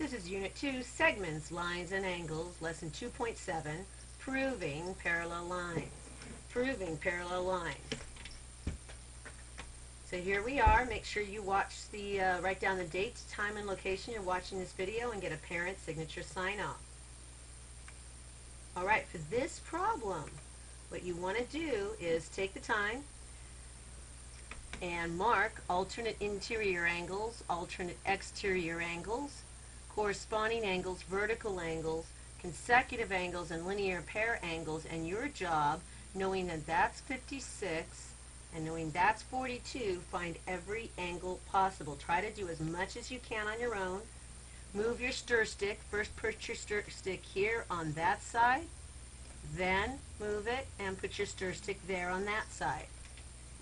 This is Unit 2, Segments, Lines, and Angles, Lesson 2.7, Proving Parallel Lines. Proving Parallel Lines. So here we are. Make sure you write down the date, time, and location you're watching this video and get a parent signature sign off. Alright, for this problem, what you want to do is take the time and mark alternate interior angles, alternate exterior angles, corresponding angles, vertical angles, consecutive angles, and linear pair angles, and your job, knowing that that's 56 and knowing that's 42, find every angle possible. Try to do as much as you can on your own. Move your stir stick. First put your stir stick here on that side, then move it and put your stir stick there on that side.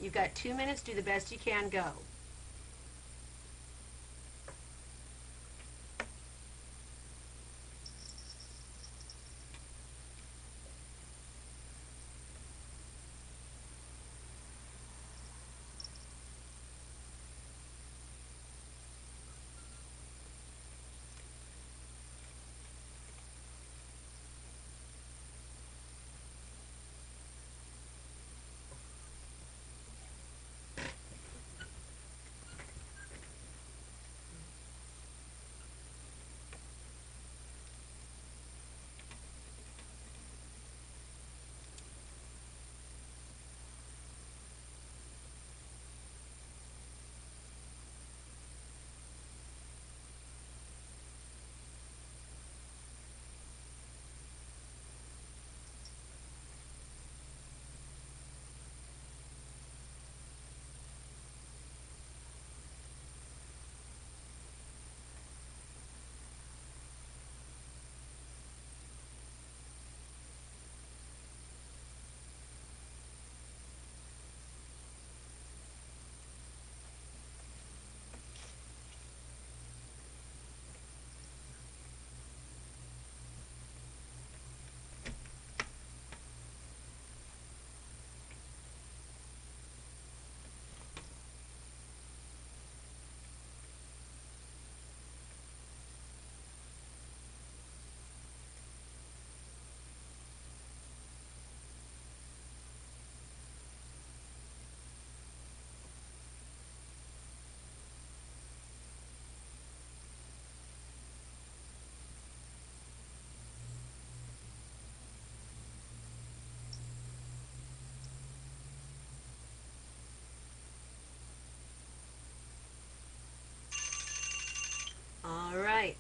You've got 2 minutes. Do the best you can. Go. Alright,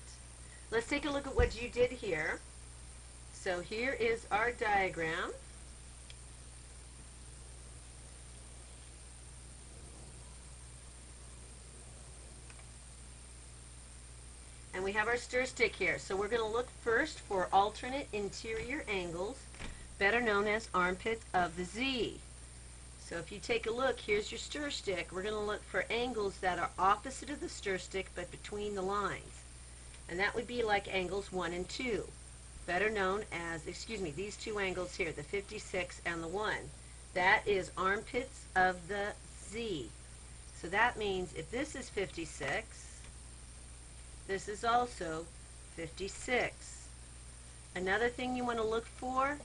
let's take a look at what you did here. So here is our diagram. And we have our stir stick here. So we're going to look first for alternate interior angles, better known as armpits of the Z. So if you take a look, here's your stir stick. We're going to look for angles that are opposite of the stir stick but between the lines. And that would be like angles 1 and 2, better known as, these two angles here, the 56 and the 1. That is armpits of the Z. So that means if this is 56, this is also 56. Another thing you want to look for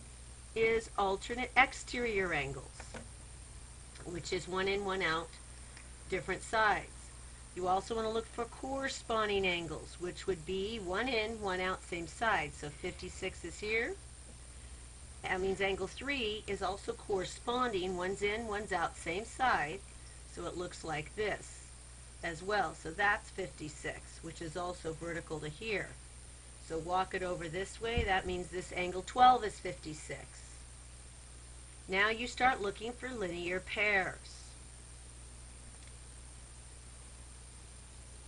is alternate exterior angles, which is 1 in, 1 out, different sides. You also want to look for corresponding angles, which would be 1 in, 1 out, same side. So 56 is here. That means angle 3 is also corresponding, 1's in, 1's out, same side. So it looks like this as well. So that's 56, which is also vertical to here. So walk it over this way. That means this angle 12 is 56. Now you start looking for linear pairs.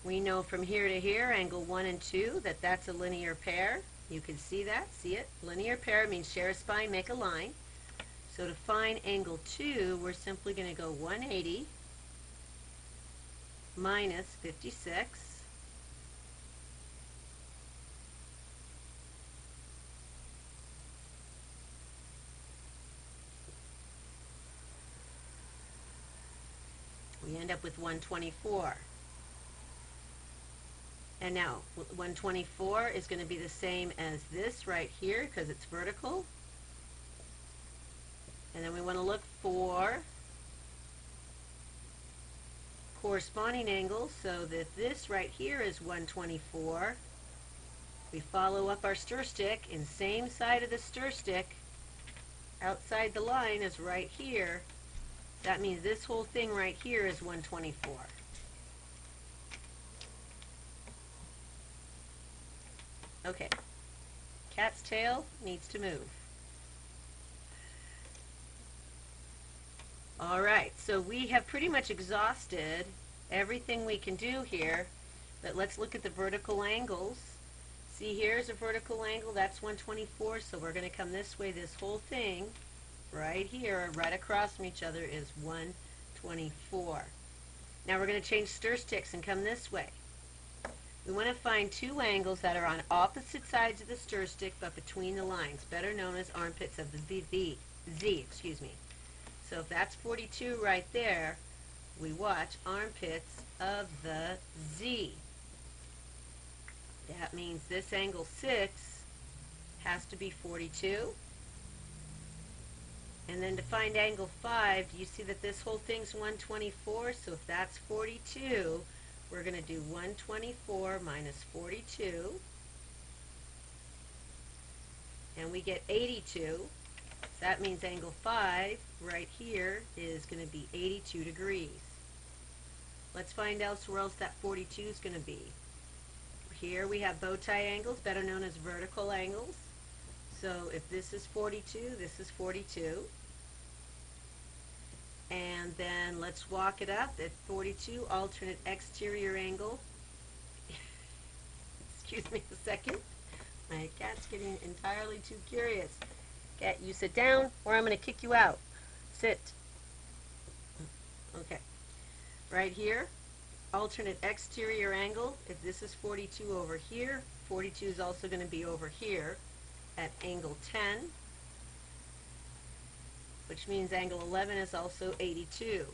We know from here to here, angle 1 and 2, that that's a linear pair. You can see that, see it? Linear pair means share a spine, make a line. So to find angle 2, we're simply going to go 180 minus 56. We end up with 124. And now 124 is going to be the same as this right here because it's vertical. And then we want to look for corresponding angles so that this right here is 124. We follow up our stir stick, and same side of the stir stick outside the line is right here. That means this whole thing right here is 124. Okay, cat's tail needs to move. Alright, so we have pretty much exhausted everything we can do here, but let's look at the vertical angles. See, here's a vertical angle, that's 124, so we're going to come this way. This whole thing right here, right across from each other, is 124. Now we're going to change stir sticks and come this way. We want to find two angles that are on opposite sides of the stir stick but between the lines, better known as armpits of the Z. So if that's 42 right there, we watch armpits of the Z. That means this angle 6 has to be 42. And then to find angle 5, do you see that this whole thing's 124? So if that's 42, we're going to do 124 minus 42. And we get 82. That means angle 5 right here is going to be 82 degrees. Let's find out where else that 42 is going to be. Here we have bow tie angles, better known as vertical angles. So if this is 42, this is 42. And then let's walk it up at 42, alternate exterior angle. Excuse me a second. My cat's getting entirely too curious. Cat, you sit down or I'm going to kick you out. Sit. Okay. Right here, alternate exterior angle. If this is 42 over here, 42 is also going to be over here at angle 10, which means angle 11 is also 82.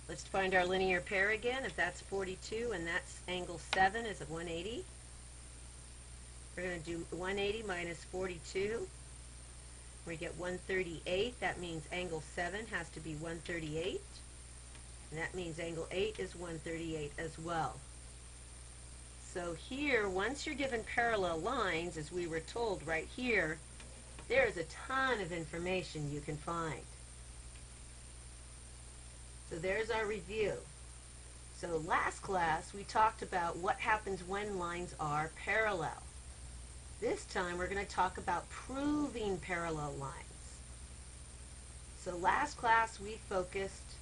Let's find our linear pair again. If that's 42 and that's angle 7 is at 180. We're going to do 180 minus 42. We get 138. That means angle 7 has to be 138. And that means angle 8 is 138 as well. So here, once you're given parallel lines, as we were told right here, there's a ton of information you can find. So there's our review. So last class, we talked about what happens when lines are parallel. This time we're going to talk about proving parallel lines. So last class we focused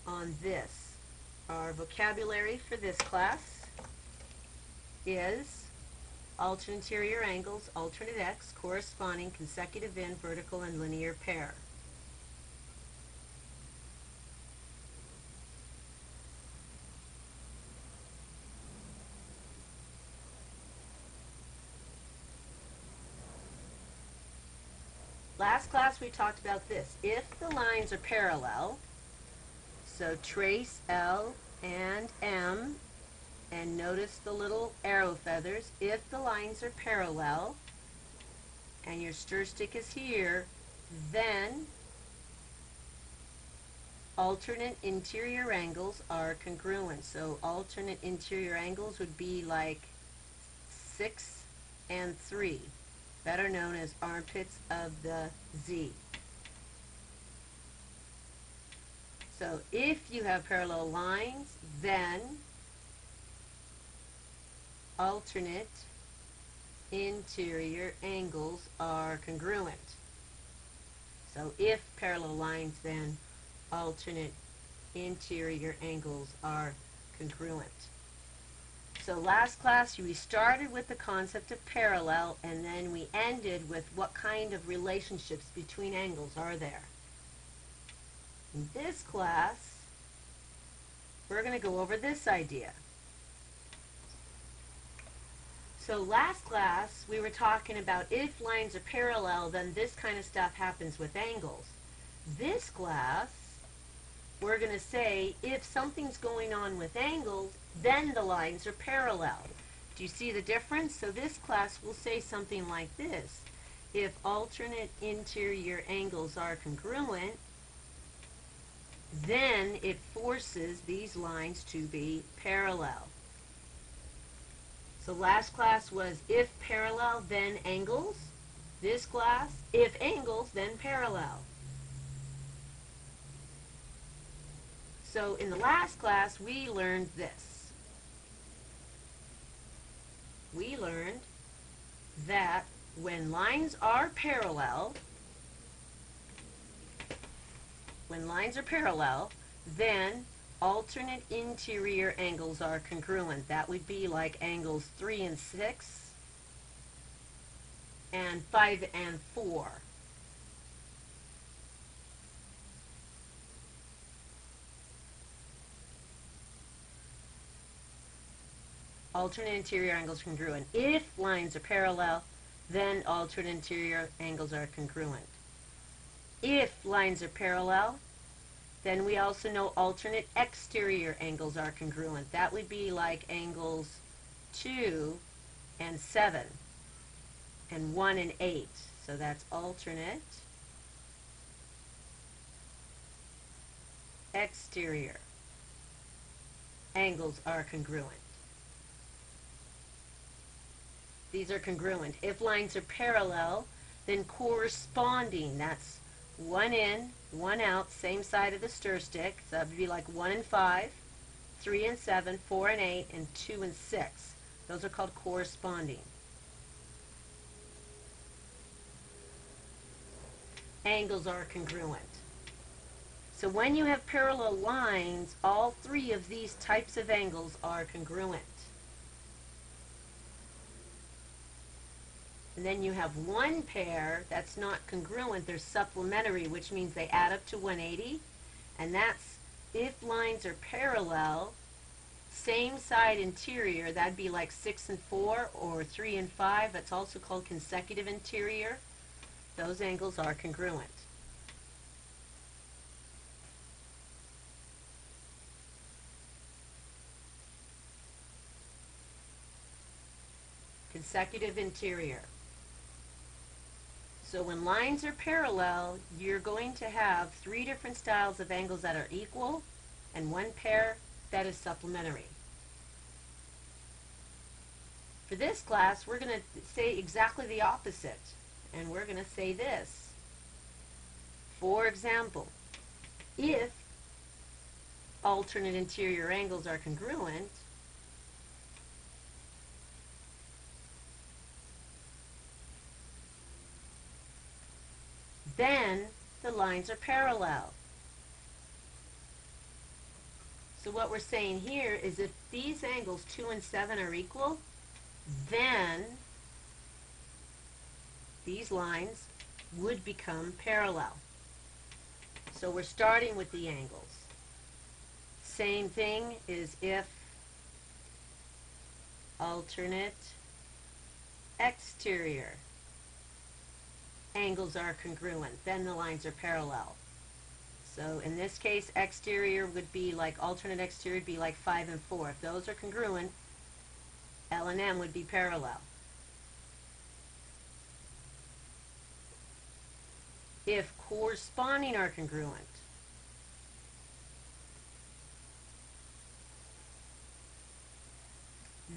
on this. Our vocabulary for this class is alternate interior angles, alternate x, corresponding consecutive in, vertical and linear pair. Last class we talked about this. If the lines are parallel, so trace L and M, and notice the little arrow feathers. If the lines are parallel, and your stir stick is here, then alternate interior angles are congruent. So alternate interior angles would be like 6 and 3. Better known as armpits of the Z. So if you have parallel lines, then alternate interior angles are congruent. So if parallel lines, then alternate interior angles are congruent. So last class we started with the concept of parallel, and then we ended with what kind of relationships between angles are there. In this class, we're going to go over this idea. So last class we were talking about if lines are parallel, then this kind of stuff happens with angles. This class, we're going to say if something's going on with angles, then the lines are parallel. Do you see the difference? So this class will say something like this. If alternate interior angles are congruent, then it forces these lines to be parallel. So last class was if parallel, then angles. This class, if angles, then parallel. So in the last class, we learned this. We learned that when lines are parallel, then alternate interior angles are congruent. That would be like angles 3 and 6 and 5 and 4. Alternate interior angles congruent. If lines are parallel, then alternate interior angles are congruent. If lines are parallel, then we also know alternate exterior angles are congruent. That would be like angles 2 and 7 and 1 and 8. So that's alternate exterior angles are congruent. These are congruent. If lines are parallel, then corresponding, that's 1 in, 1 out, same side of the stir stick. So that would be like 1 and 5, 3 and 7, 4 and 8, and 2 and 6. Those are called corresponding. Angles are congruent. So when you have parallel lines, all three of these types of angles are congruent. And then you have one pair that's not congruent, they're supplementary, which means they add up to 180. And that's if lines are parallel, same side interior, that'd be like 6 and 4 or 3 and 5. That's also called consecutive interior. Those angles are congruent. Consecutive interior. So when lines are parallel, you're going to have 3 different styles of angles that are equal and one pair that is supplementary. For this class, we're going to say exactly the opposite. And we're going to say this. For example, if alternate interior angles are congruent, then the lines are parallel. So what we're saying here is if these angles 2 and 7 are equal, then these lines would become parallel. So we're starting with the angles. Same thing is if alternate exterior angles are congruent, then the lines are parallel. So in this case, exterior would be like, alternate exterior would be like 5 and 4. If those are congruent, L and M would be parallel. If corresponding are congruent,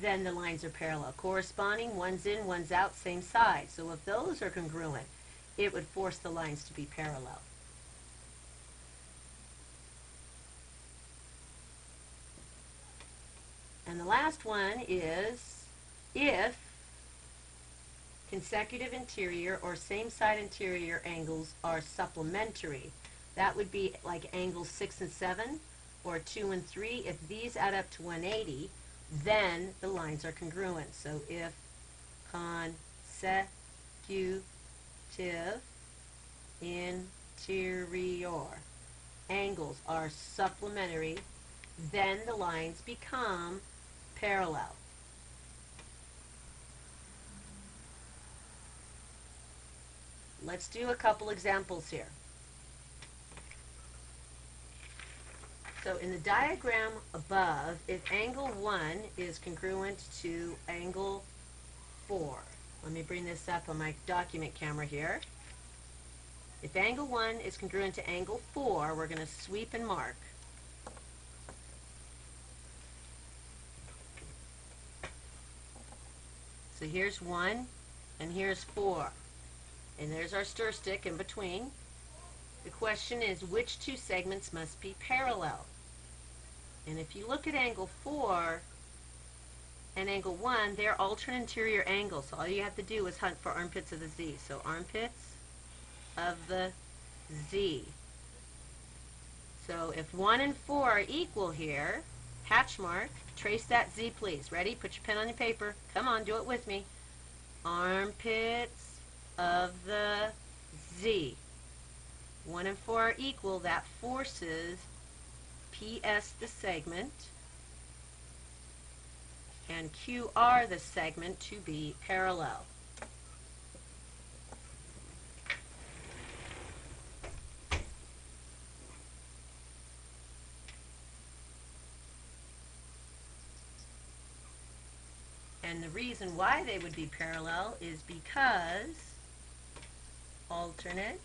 then the lines are parallel. Corresponding, one's in, one's out, same side. So if those are congruent, it would force the lines to be parallel. And the last one is if consecutive interior or same side interior angles are supplementary. That would be like angles 6 and 7 or 2 and 3. If these add up to 180, then the lines are congruent. So if consecutive interior angles are supplementary, then the lines become parallel. Let's do a couple examples here. So in the diagram above, if angle 1 is congruent to angle 4, let me bring this up on my document camera here. If angle 1 is congruent to angle 4, we're going to sweep and mark. So here's 1 and here's 4. And there's our stir stick in between. The question is, which two segments must be parallel? And if you look at angle 4 and angle 1, they're alternate interior angles. So all you have to do is hunt for armpits of the Z. So armpits of the Z. So if 1 and 4 are equal here, hatch mark, trace that Z, please. Ready? Put your pen on your paper. Come on, do it with me. Armpits of the Z. 1 and 4 are equal. That forces PS, the segment, and QR, the segment, to be parallel. And the reason why they would be parallel is because alternate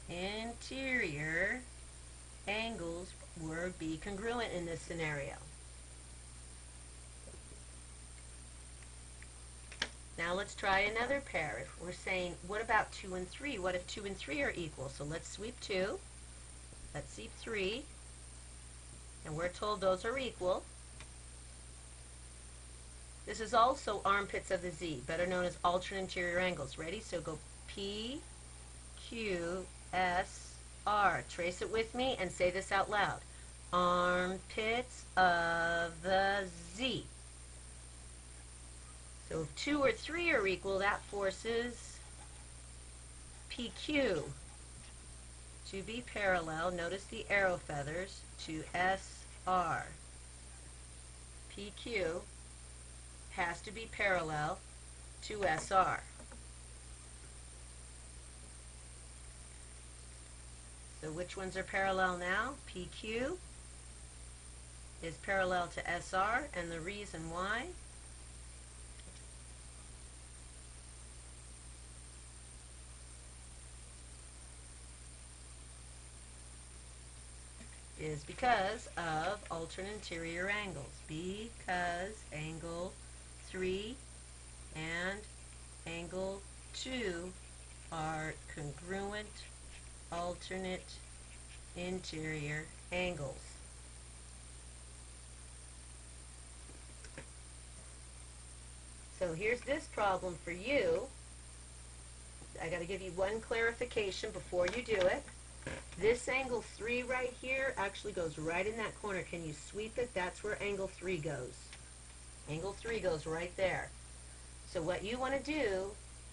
interior angles would be congruent in this scenario. Now let's try another pair. If we're saying, what about 2 and 3? What if 2 and 3 are equal? So let's sweep 2. Let's sweep 3. And we're told those are equal. This is also armpits of the Z, better known as alternate interior angles. Ready? So go P, Q, S, R. Trace it with me and say this out loud. Armpits of the Z. So if 2 or 3 are equal, that forces PQ to be parallel. Notice the arrow feathers to SR. PQ has to be parallel to SR. So which ones are parallel now? PQ is parallel to SR, and the reason why is because of alternate interior angles. Because angle 3 and angle 2 are congruent alternate interior angles. So here's this problem for you. I got to give you one clarification before you do it. This angle 3 right here actually goes right in that corner. Can you sweep it? That's where angle 3 goes. Angle 3 goes right there. So what you want to do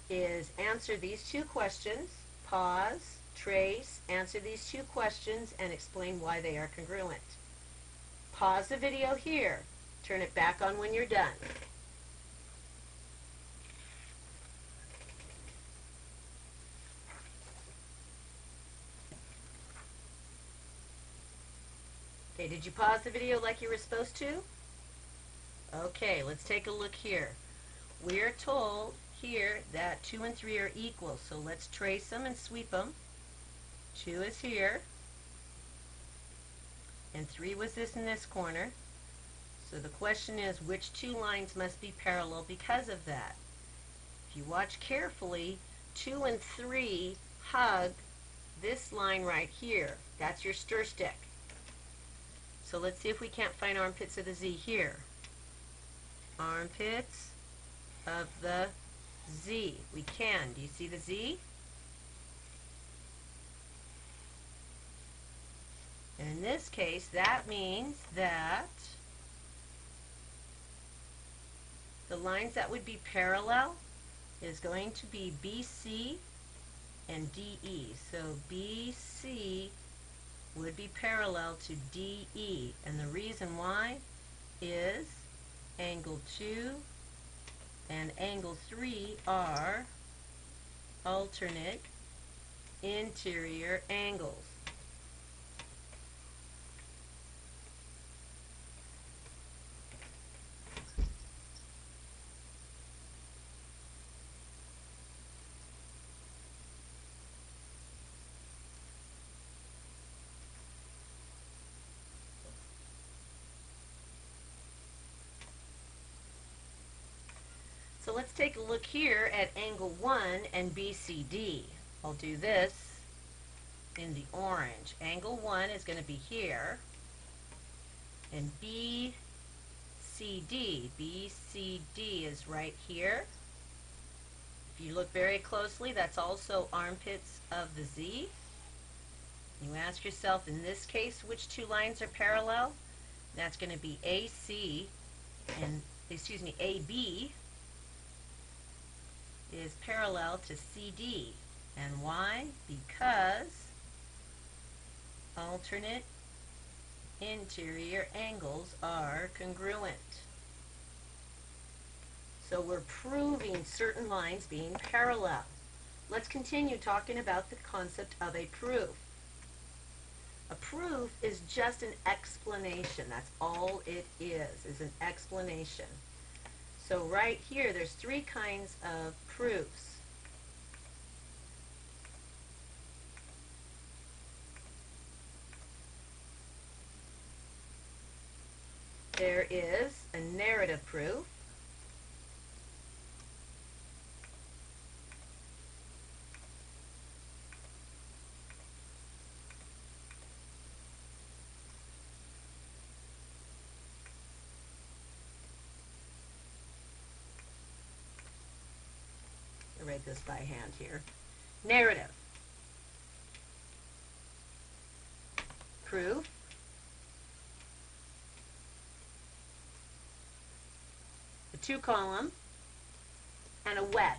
is answer these two questions, pause, trace, answer these two questions, and explain why they are congruent. Pause the video here. Turn it back on when you're done. Okay, did you pause the video like you were supposed to? Okay, let's take a look here. We're told here that 2 and 3 are equal, so let's trace them and sweep them. 2 is here, and 3 was this in this corner. So the question is, which two lines must be parallel because of that? If you watch carefully, 2 and 3 hug this line right here. That's your stir stick. So let's see if we can't find armpits of the Z here. Armpits of the Z. We can. Do you see the Z? And in this case, that means that the lines that would be parallel is going to be BC and DE. So BC would be parallel to DE, and the reason why is angle 2 and angle 3 are alternate interior angles. So let's take a look here at angle 1 and BCD. I'll do this in the orange. Angle 1 is going to be here, and BCD is right here. If you look very closely, that's also armpits of the Z. You ask yourself, in this case, which two lines are parallel? That's going to be AB is parallel to CD. And why? Because alternate interior angles are congruent. So we're proving certain lines being parallel. Let's continue talking about the concept of a proof. A proof is just an explanation. That's all it is an explanation. So right here, there's three kinds of proofs. There is a narrative proof, I'll write this by hand here. Narrative proof, a two-column, and a web.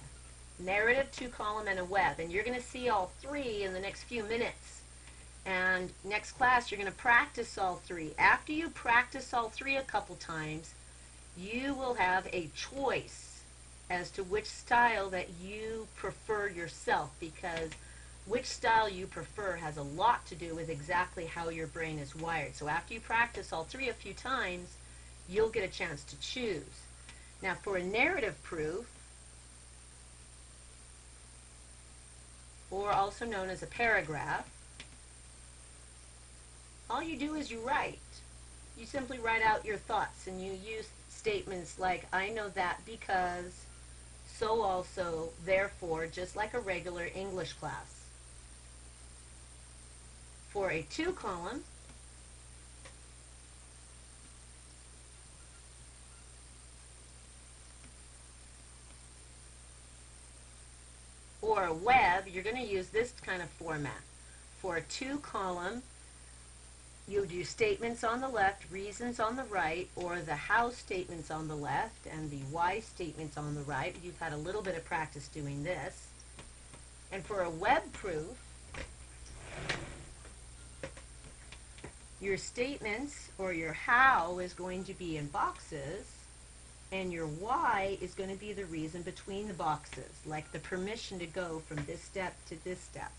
Narrative, two-column, and a web. And you're going to see all three in the next few minutes. And next class, you're going to practice all three. After you practice all three a couple times, you will have a choice as to which style that you prefer yourself, because which style you prefer has a lot to do with exactly how your brain is wired. So after you practice all three a few times, you'll get a chance to choose. Now for a narrative proof, or also known as a paragraph, all you do is you write. You simply write out your thoughts, and you use statements like, I know that because, so also, therefore, just like a regular English class. For a two-column, or a web, you're going to use this kind of format. For a two-column, you do statements on the left, reasons on the right, or the how statements on the left and the why statements on the right. You've had a little bit of practice doing this. And for a web proof, your statements or your how is going to be in boxes, and your why is going to be the reason between the boxes, like the permission to go from this step to this step.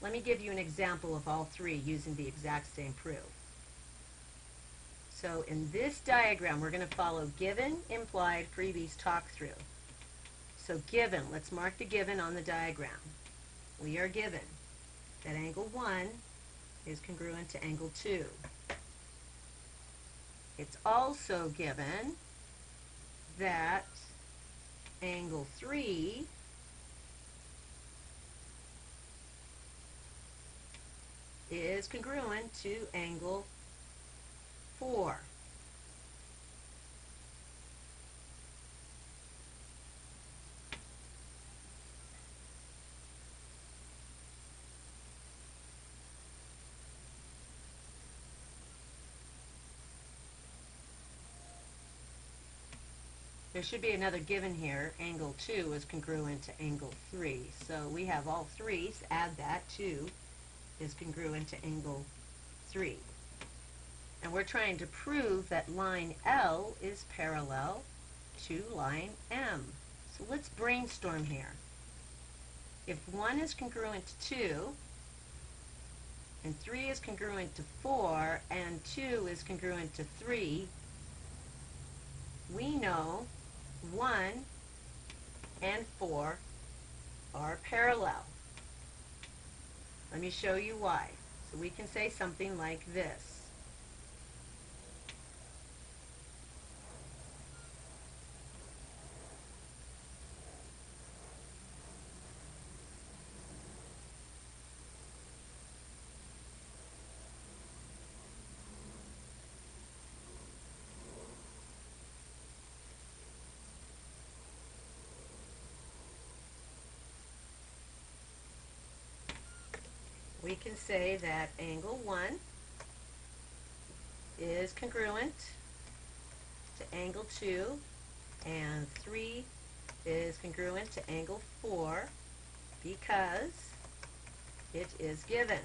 Let me give you an example of all three using the exact same proof. So in this diagram, we're going to follow given, implied, freebies, talk through. So given, let's mark the given on the diagram. We are given that angle 1 is congruent to angle 2. It's also given that angle 3 is congruent to angle 4. There should be another given here. Angle 2 is congruent to angle 3. So we have all three. So add that. 2 is congruent to angle 3. And we're trying to prove that line L is parallel to line M. So let's brainstorm here. If 1 is congruent to 2, and 3 is congruent to 4, and 2 is congruent to 3, we know 1 and 4 are parallel. Let me show you why. So we can say something like this. we can say that angle 1 is congruent to angle 2, and 3 is congruent to angle 4 because it is given.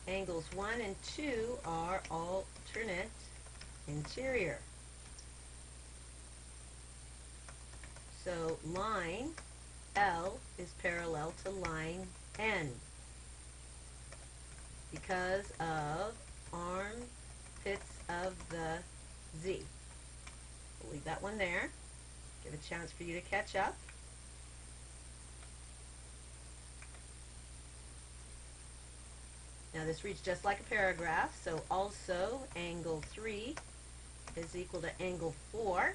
Angles 1 and 2 are alternate interior. So line L is parallel to line N because of armpits of the Z. We'll leave that one there. Give a chance for you to catch up. Now this reads just like a paragraph, so also angle 3 is equal to angle 4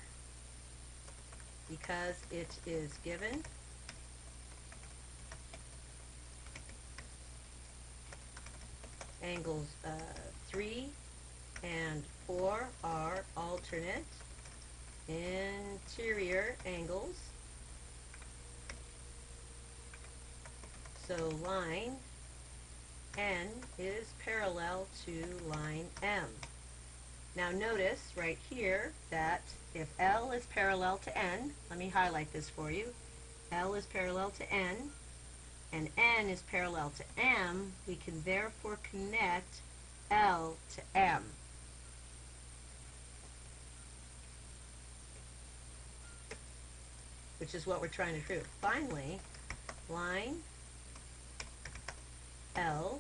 because it is given. Angles 3 and 4 are alternate interior angles. So line N is parallel to line M. Now notice right here that if L is parallel to N, let me highlight this for you. L is parallel to N and N is parallel to M, we can therefore connect L to M. Which is what we're trying to prove. Finally, line L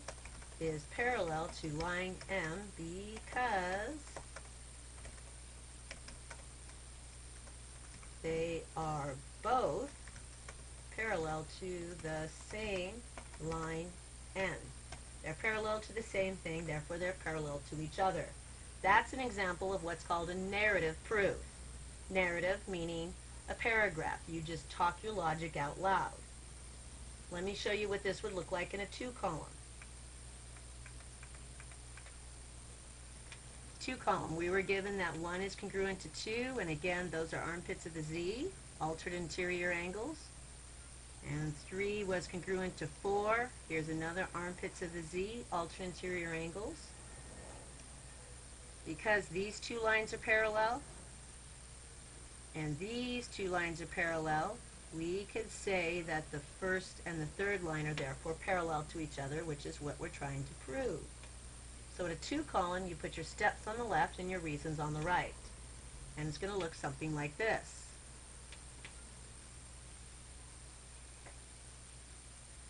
is parallel to line M because they are both parallel to the same line N. They're parallel to the same thing, therefore they're parallel to each other. That's an example of what's called a narrative proof. Narrative meaning a paragraph. You just talk your logic out loud. Let me show you what this would look like in a 2-column. 2-column. We were given that 1 is congruent to 2, and again, those are armpits of the Z, altered interior angles. And 3 was congruent to 4. Here's another armpits of the Z, altered interior angles. Because these two lines are parallel, and these two lines are parallel, we could say that the first and the third line are therefore parallel to each other, which is what we're trying to prove. So in a 2-column, you put your steps on the left and your reasons on the right. And it's going to look something like this.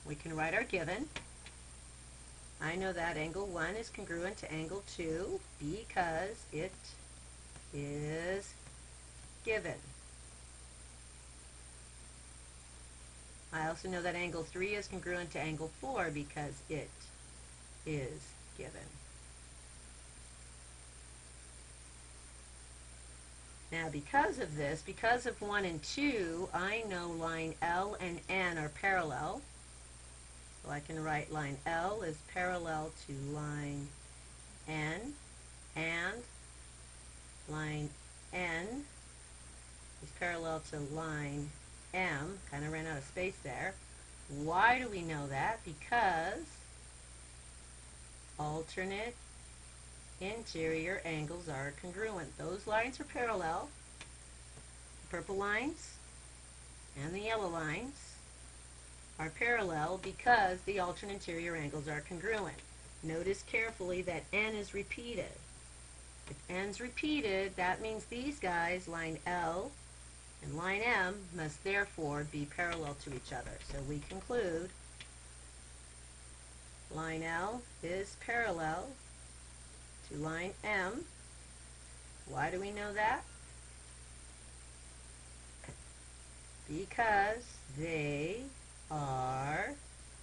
We can write our given. I know that angle 1 is congruent to angle 2 because it is given. I also know that angle 3 is congruent to angle 4 because it is given. Now because of this, because of 1 and 2, I know line L and N are parallel. So I can write line L is parallel to line N, and line N is parallel to line M. Kind of ran out of space there. Why do we know that? Because alternate interior angles are congruent. Those lines are parallel. The purple lines and the yellow lines are parallel because the alternate interior angles are congruent. Notice carefully that N is repeated. If N's repeated, that means these guys, line L and line M, must therefore be parallel to each other. So we conclude line L is parallel to line M. Why do we know that? Because they are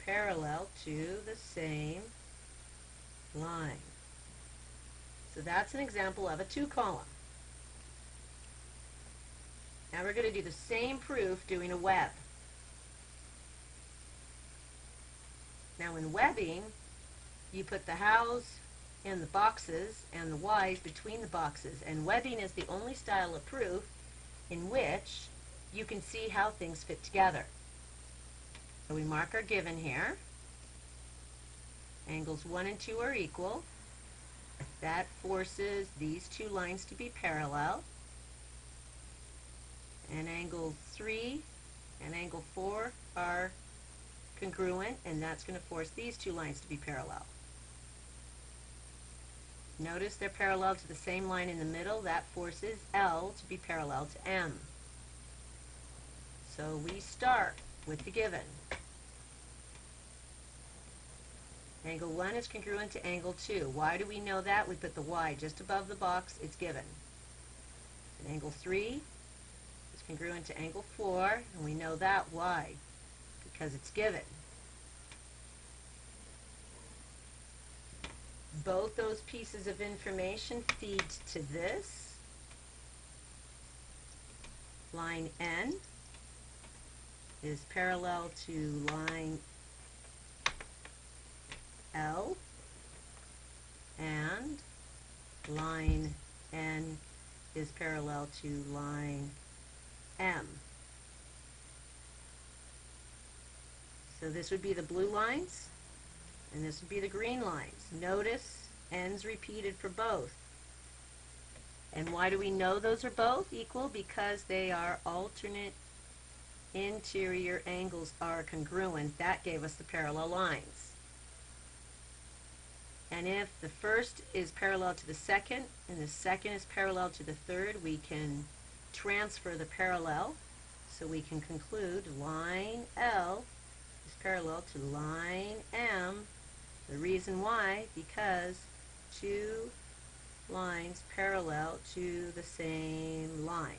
parallel to the same line. So that's an example of a 2-column. Now we're going to do the same proof doing a web. Now in webbing, you put the hows in the boxes and the Y's between the boxes. And webbing is the only style of proof in which you can see how things fit together. So we mark our given here. Angles 1 and 2 are equal. That forces these two lines to be parallel. And angle 3 and angle 4 are congruent, and that's going to force these two lines to be parallel. Notice they're parallel to the same line in the middle. That forces L to be parallel to M. So we start with the given. Angle 1 is congruent to angle 2. Why do we know that? We put the Y just above the box. It's given. And angle 3 is congruent to angle 4, and we know that. Why? Because it's given. Both those pieces of information feed to this. Line N is parallel to line L, and line N is parallel to line M. So this would be the blue lines, and this would be the green lines. Notice N's repeated for both. And why do we know those are both equal? Because they are alternate interior angles are congruent. That gave us the parallel lines. And if the first is parallel to the second and the second is parallel to the third, we can transfer the parallel. So we can conclude line L is parallel to line M. The reason why, because two lines parallel to the same line.